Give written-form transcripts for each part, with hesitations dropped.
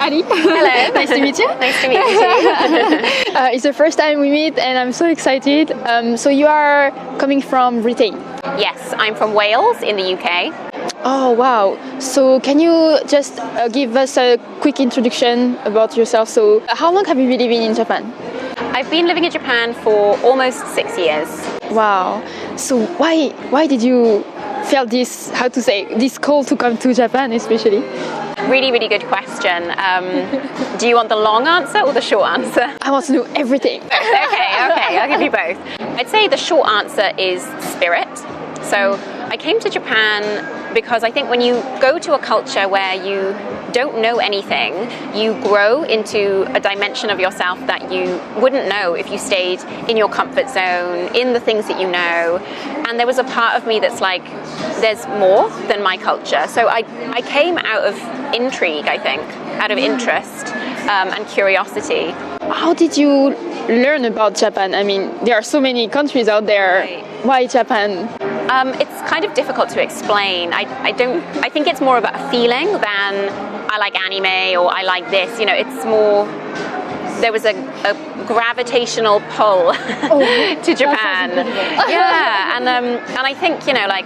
Ali. Hello. Nice to meet you. Nice to meet you too. It's the first time we meet and I'm so excited. So you are coming from Britain? Yes, I'm from Wales in the UK. Oh wow. So can you just give us a quick introduction about yourself? So how long have you been living in Japan? I've been living in Japan for almost 6 years. Wow. So why did you feel this, this call to come to Japan especially? Really, really good question. Do you want the long answer or the short answer? I want to know everything. Okay, I'll give you both. I'd say the short answer is spirit. So I came to Japan because I think when you go to a culture where you don't know anything, you grow into a dimension of yourself that you wouldn't know if you stayed in your comfort zone, in the things that you know. And there was a part of me that's like, there's more than my culture. So I came out of intrigue, I think, out of interest and curiosity. How did you learn about Japan? I mean, there are so many countries out there. Right. Why Japan? It's kind of difficult to explain. I think it's more about a feeling than I like anime or I like this. You know, it's more, there was a gravitational pull to Japan. Yeah, and I think, you know, like,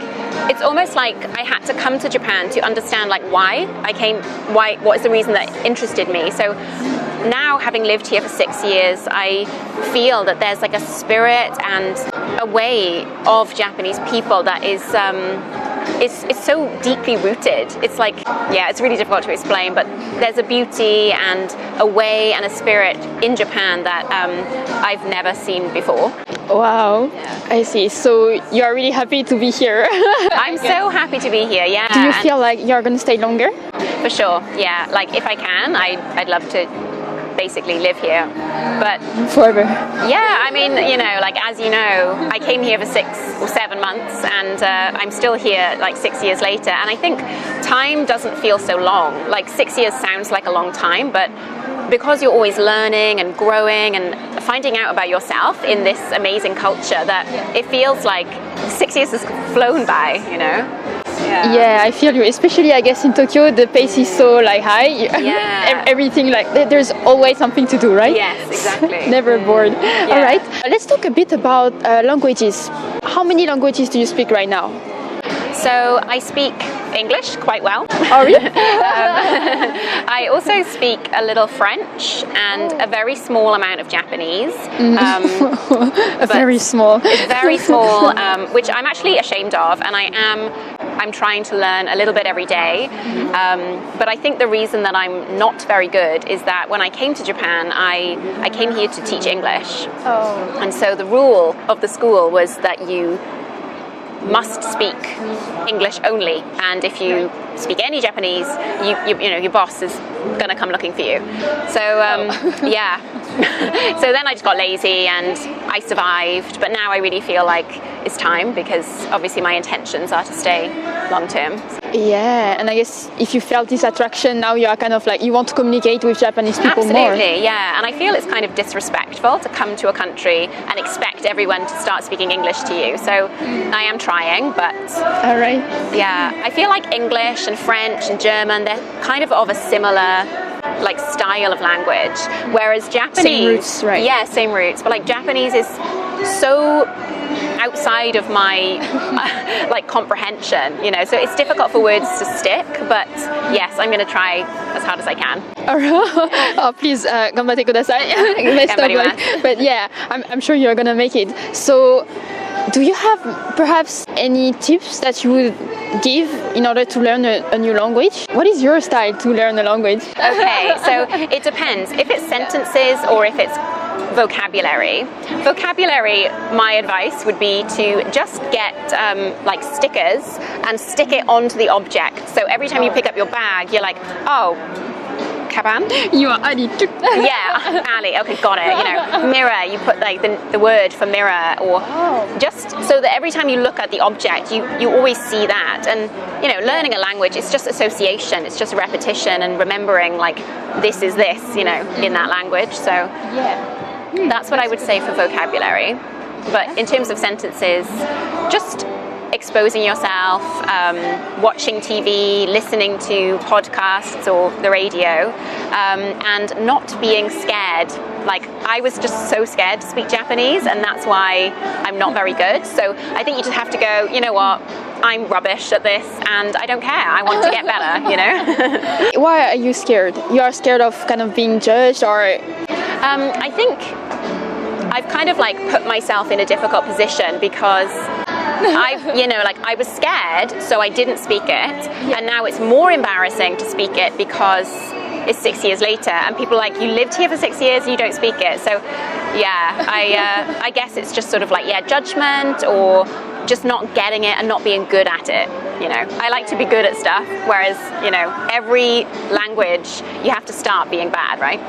it's almost like I had to come to Japan to understand like why I came, what is the reason that interested me. So now, having lived here for 6 years, I feel that there's like a spirit and a way of Japanese people that is so deeply rooted. It's like, yeah, it's really difficult to explain, but there's a beauty and a way and a spirit in Japan that I've never seen before. Wow, I see. So you're really happy to be here. I'm so happy to be here, yeah. Do you feel like you're going to stay longer? For sure, yeah. Like if I can, I'd love to basically live here, but forever. Yeah, I mean, you know, like as you know, I came here for 6 or 7 months, and I'm still here like 6 years later. And I think time doesn't feel so long. Like 6 years sounds like a long time, but because you're always learning and growing and finding out about yourself in this amazing culture, that it feels like 6 years has flown by, you know. Yeah, I feel you. Especially, I guess in Tokyo, the pace is so like high. Yeah. Everything like there's always something to do, right? Yes, exactly. Never bored. Yeah. All right. Let's talk a bit about languages. How many languages do you speak right now? So I speak English quite well. Oh, really? I also speak a little French and a very small amount of Japanese. Very small. It's very small, which I'm actually ashamed of, and I'm trying to learn a little bit every day. But I think the reason that I'm not very good is that when I came to Japan, I came here to teach English. Oh. And so the rule of the school was that you must speak English only, and if you speak any Japanese, you know your boss is gonna come looking for you. So yeah. So then I just got lazy and I survived, but now I really feel like it's time, because obviously my intentions are to stay long term. Yeah, and I guess if you felt this attraction, now you are kind of like, you want to communicate with Japanese people more. Absolutely, yeah. And I feel it's kind of disrespectful to come to a country and expect everyone to start speaking English to you. So I am trying, but all right. Yeah, I feel like English and French and German, they're kind of a similar like style of language, whereas Japanese, same roots, right? Yeah, same roots, but like Japanese is so outside of my like comprehension, you know, so it's difficult for words to stick, but yes, I'm going to try as hard as I can. Oh, please, 頑張ってください. Best of luck. But yeah, I'm sure you're going to make it. So do you have perhaps any tips that you would give in order to learn a new language? What is your style to learn a language? Okay, so it depends. If it's sentences or if it's vocabulary. Vocabulary, my advice would be to just get like stickers and stick it onto the object. So every time you pick up your bag, you're like, oh, Kaban? You are Ali. Yeah, Ali. Okay, got it. You know, mirror. You put like the word for mirror, or just so that every time you look at the object, you always see that. And you know, learning a language, it's just association. It's just repetition and remembering like this is this. You know, in that language. So that's what I would say for vocabulary. But in terms of sentences, just exposing yourself, watching TV, listening to podcasts or the radio, and not being scared. Like, I was just so scared to speak Japanese, and that's why I'm not very good. So I think you just have to go, you know what, I'm rubbish at this and I don't care, I want to get better, you know. Why are you scared? You are scared of kind of being judged, or? I think I've kind of like put myself in a difficult position because I was scared, so I didn't speak it, and now it's more embarrassing to speak it because it's 6 years later and people are like, you lived here for 6 years and you don't speak it. So yeah, I guess it's just sort of like, judgment or just not getting it and not being good at it. You know, I like to be good at stuff, whereas, you know, every language you have to start being bad, right?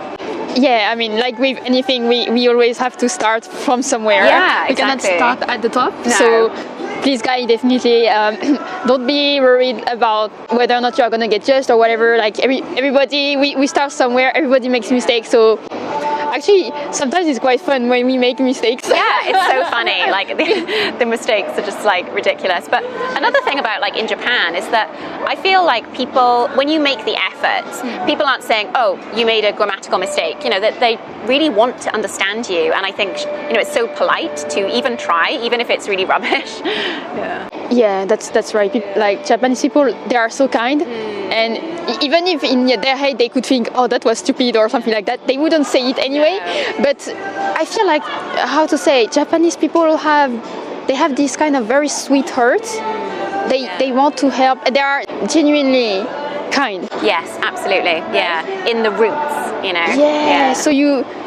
Yeah, I mean, like with anything, we always have to start from somewhere. Yeah, we cannot start at the top. No. So please, guys, definitely don't be worried about whether or not you are going to get judged or whatever. Like everybody, we start somewhere. Everybody makes mistakes. So actually, sometimes it's quite fun when we make mistakes. Yeah, it's so funny. Like the mistakes are just like ridiculous. But another thing about like in Japan is that I feel like people, when you make the effort, people aren't saying, oh, you made a grammatical mistake. You know, that they really want to understand you. And I think, you know, it's so polite to even try, even if it's really rubbish. Yeah, that's right. Like Japanese people, they are so kind, and even if in their head they could think, oh, that was stupid or something like that, they wouldn't say it anyway. But I feel like, how to say, Japanese people have this kind of very sweet heart. They want to help. They are genuinely kind. Yes, absolutely. Yeah, in the roots, you know. Yeah. So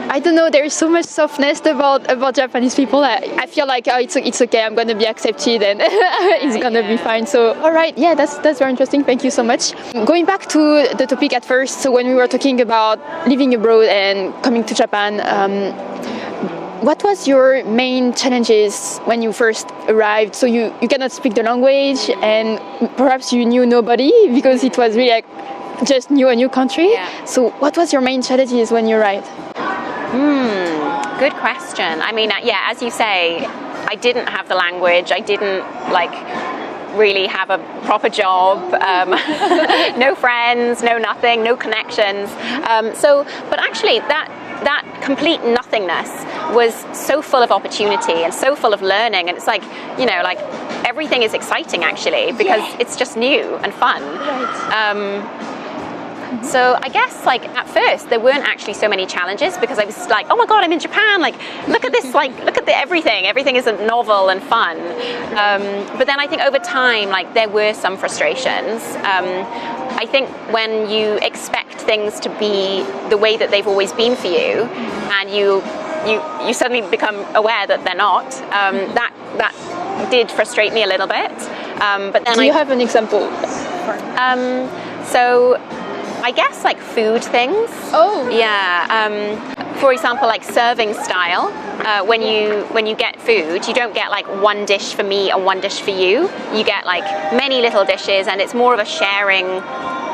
I don't know, there is so much softness about Japanese people. I feel like, oh, it's okay, I'm going to be accepted and it's going to be fine. So, all right, yeah, that's very interesting. Thank you so much. Going back to the topic at first, so when we were talking about living abroad and coming to Japan, what was your main challenges when you first arrived? So you cannot speak the language and perhaps you knew nobody because it was really like just a new country. Yeah. So what was your main challenges when you arrived? Good question. I mean, yeah, as you say, I didn't have the language. I didn't like really have a proper job. No friends, no nothing, no connections. But actually, that complete nothingness was so full of opportunity and so full of learning. And it's like, you know, like everything is exciting actually because it's just new and fun. Right. So I guess like at first there weren't actually so many challenges because I was like, oh my god, I'm in Japan, like look at this, like look at everything is novel and fun. But then I think over time like there were some frustrations. I think when you expect things to be the way that they've always been for you and you suddenly become aware that they're not, that did frustrate me a little bit. But then Do you have an example? So I guess like food things. Oh. Yeah. For example, like serving style. When you get food, you don't get like one dish for me and one dish for you. You get like many little dishes, and it's more of a sharing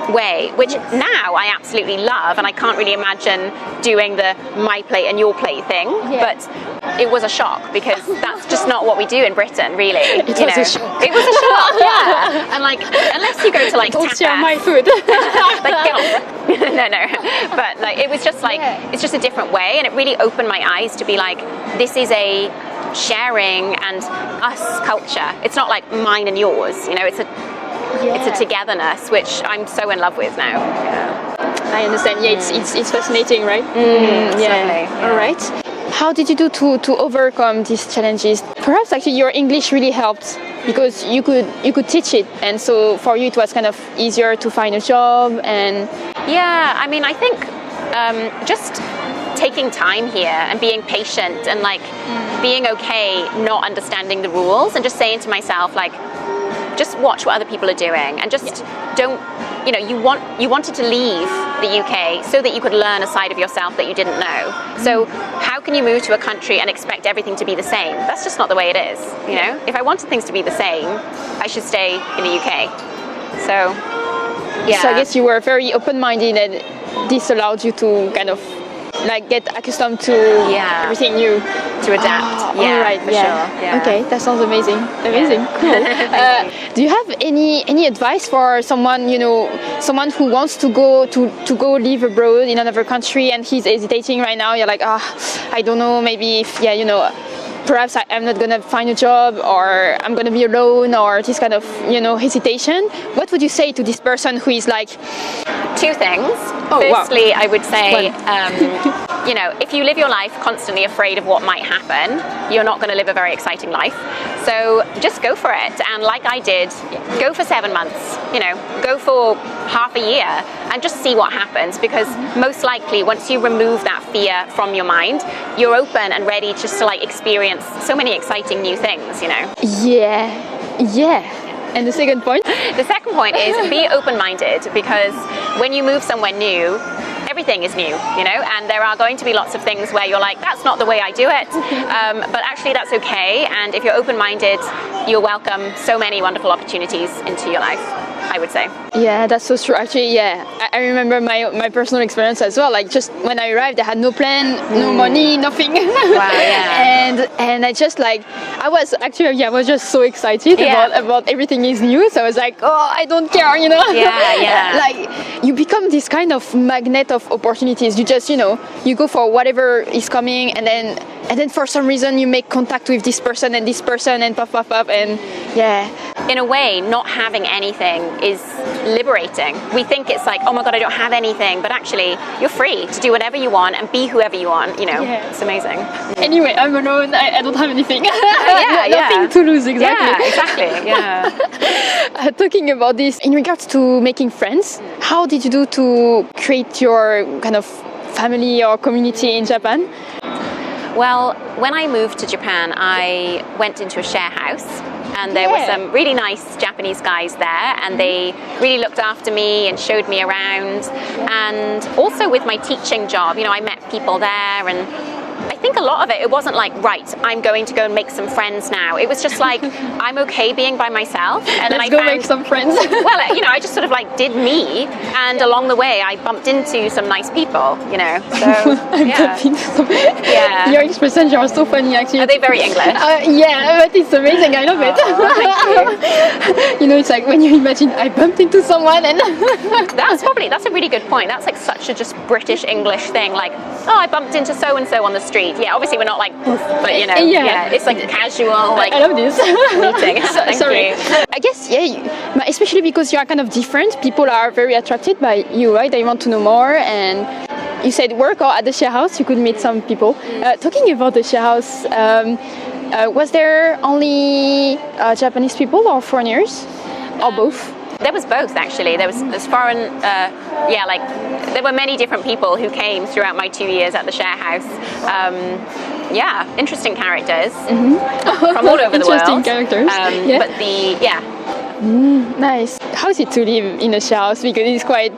way, which now I absolutely love, and I can't really imagine doing the my plate and your plate thing. Yeah. But it was a shock because that's just not what we do in Britain, really. It was a shock. It was a shock, yeah. And like, unless you go to like don't tapas, share my food. like get off. No. But like, it was just like it's just a different way, and it really opened my eyes to be like, this is a sharing and us culture. It's not like mine and yours. You know, it's a togetherness, which I'm so in love with now. Yeah. I understand. Yeah, it's fascinating, right? Yeah. All right. How did you do to overcome these challenges? Perhaps actually your English really helped because you could teach it, and so for you it was kind of easier to find a job. And yeah, I mean, I think just taking time here and being patient and like being okay not understanding the rules and just saying to myself like, just watch what other people are doing and just don't, you know, you wanted to leave the UK so that you could learn a side of yourself that you didn't know. So how can you move to a country and expect everything to be the same? That's just not the way it is, you know? If I wanted things to be the same, I should stay in the UK. So, yeah. So I guess you were very open-minded and this allowed you to kind of like get accustomed to everything new. To adapt. All right. For sure. Yeah. Okay, that sounds amazing. Amazing. Cool. Do you have any advice for someone, someone who wants to go live abroad in another country and he's hesitating right now? You're like, I don't know, maybe if, perhaps I'm not going to find a job, or I'm going to be alone, or this kind of, hesitation. What would you say to this person who is like... Two things. Firstly, I would say, if you live your life constantly afraid of what might happen, you're not going to live a very exciting life. So just go for it. And like I did, go for 7 months, go for half a year and just see what happens, because most likely once you remove that fear from your mind, you're open and ready just to experience so many exciting new things, Yeah. And the second point? The second point is be open-minded, because when you move somewhere new, everything is new, and there are going to be lots of things where you're like, that's not the way I do it, but actually that's okay, and if you're open-minded, you'll welcome so many wonderful opportunities into your life, I would say. Yeah, that's so true. Actually, I remember my personal experience as well. Like, just when I arrived, I had no plan, no money, nothing. Wow, yeah. And I just I was just so excited about everything is new. So I was like, I don't care, Yeah. Like, you become this kind of magnet of opportunities. You just, you go for whatever is coming, and then for some reason you make contact with this person and pop, and in a way, not having anything is liberating. We think it's like, oh my god, I don't have anything, but actually you're free to do whatever you want and be whoever you want, It's amazing. Anyway, I'm alone, I don't have anything. Nothing to lose, exactly. Yeah, exactly. Talking about this, in regards to making friends, how did you do to create your kind of family or community in Japan? Well, when I moved to Japan, I went into a share house, and there were some really nice Japanese guys there, and they really looked after me and showed me around. And also with my teaching job, I met people there, and I think a lot of it wasn't like, right, I'm going to go and make some friends now. It was just like, I'm okay being by myself. And then Let's go make some friends. Well, I just sort of did me, and along the way I bumped into some nice people, So, Your expressions are so funny, actually. Are they very English? But it's amazing. I love it. Thank you. It's like when you imagine I bumped into someone, and that's a really good point. That's such a just British English thing. Like, I bumped into so and so on the street. Yeah, obviously we're not but it's casual. I love this meeting. Sorry. I guess especially because you are kind of different. People are very attracted by you, right? They want to know more, and you said work or at the share house, you could meet some people. Talking about the share house, was there only Japanese people or foreigners, or both? There was both, actually. There was foreign, there were many different people who came throughout my 2 years at the share house. Interesting characters from all over the world. Interesting characters. Nice. How is it to live in a share house? Because it's quite...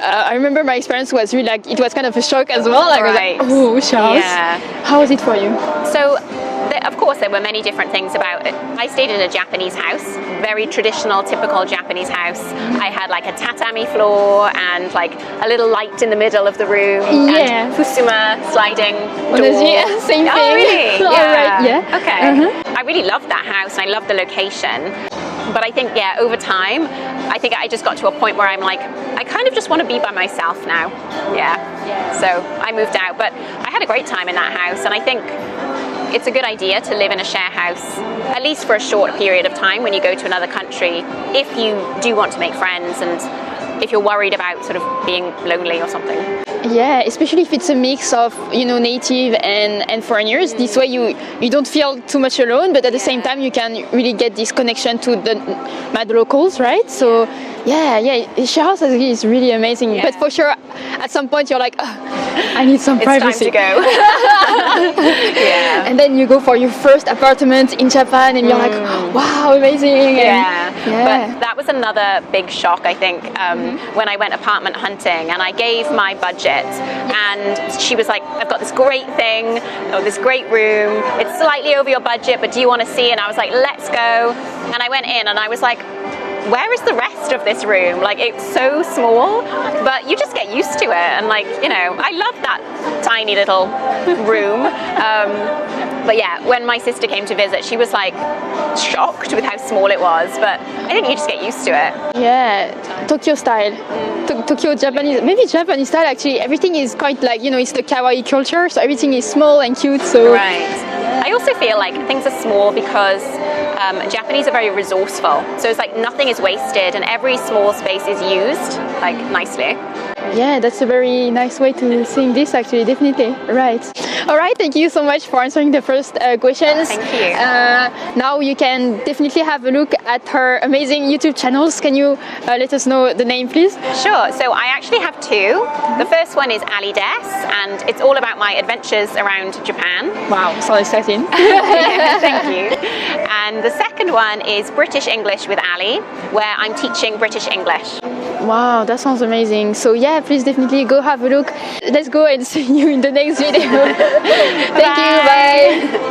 I remember my experience was really it was kind of a shock as well. I was like, share house. Yeah. How was it for you? So, of course, there were many different things about it. I stayed in a Japanese house, very traditional, typical Japanese house. I had a tatami floor and a little light in the middle of the room, and fusuma sliding door. Same thing. Oh, really? Yeah. All right. Yeah. Okay. I really loved that house, and I loved the location. But I think, over time, I think I just got to a point where I'm I kind of just want to be by myself now. Yeah. So I moved out, but I had a great time in that house, and I think it's a good idea to live in a share house, at least for a short period of time when you go to another country, if you do want to make friends and if you're worried about sort of being lonely or something. Yeah, especially if it's a mix of, native and foreigners. This way you don't feel too much alone, but at the same time you can really get this connection to the locals, right? So share house is really amazing. But for sure, at some point you're like, I need some privacy. It's time to go. And then you go for your first apartment in Japan, and you're like, wow, amazing. But that was another big shock, I think, when I went apartment hunting, and I gave my budget, and she was like, I've got this great thing, or this great room, it's slightly over your budget, but do you want to see? And I was like, let's go. And I went in, and I was like, where is the rest of this room? Like, it's so small, but you just get used to it. And like, you know, I love that tiny little room. But yeah, when my sister came to visit, she was like shocked with how small it was. But I think you just get used to it. Yeah, Tokyo style. Tokyo Japanese, maybe Japanese style actually. Everything is quite like, you know, it's the kawaii culture, so everything is small and cute. So right. I also feel like things are small because Japanese are very resourceful. So it's like nothing is wasted and every small space is used like nicely. Yeah, that's a very nice way to think this actually, definitely. Right. All right, thank you so much for answering the first questions. Thank you. Now you can definitely have a look at her amazing YouTube channels. Can you let us know the name, please? Sure. So I actually have two. The first one is Ali and it's all about my adventures around Japan. Wow, so exciting. Yeah, thank you. And the second one is British English with Ali, where I'm teaching British English. Wow, that sounds amazing. So yeah, please definitely go have a look. Let's go and see you in the next video. Thank you, bye.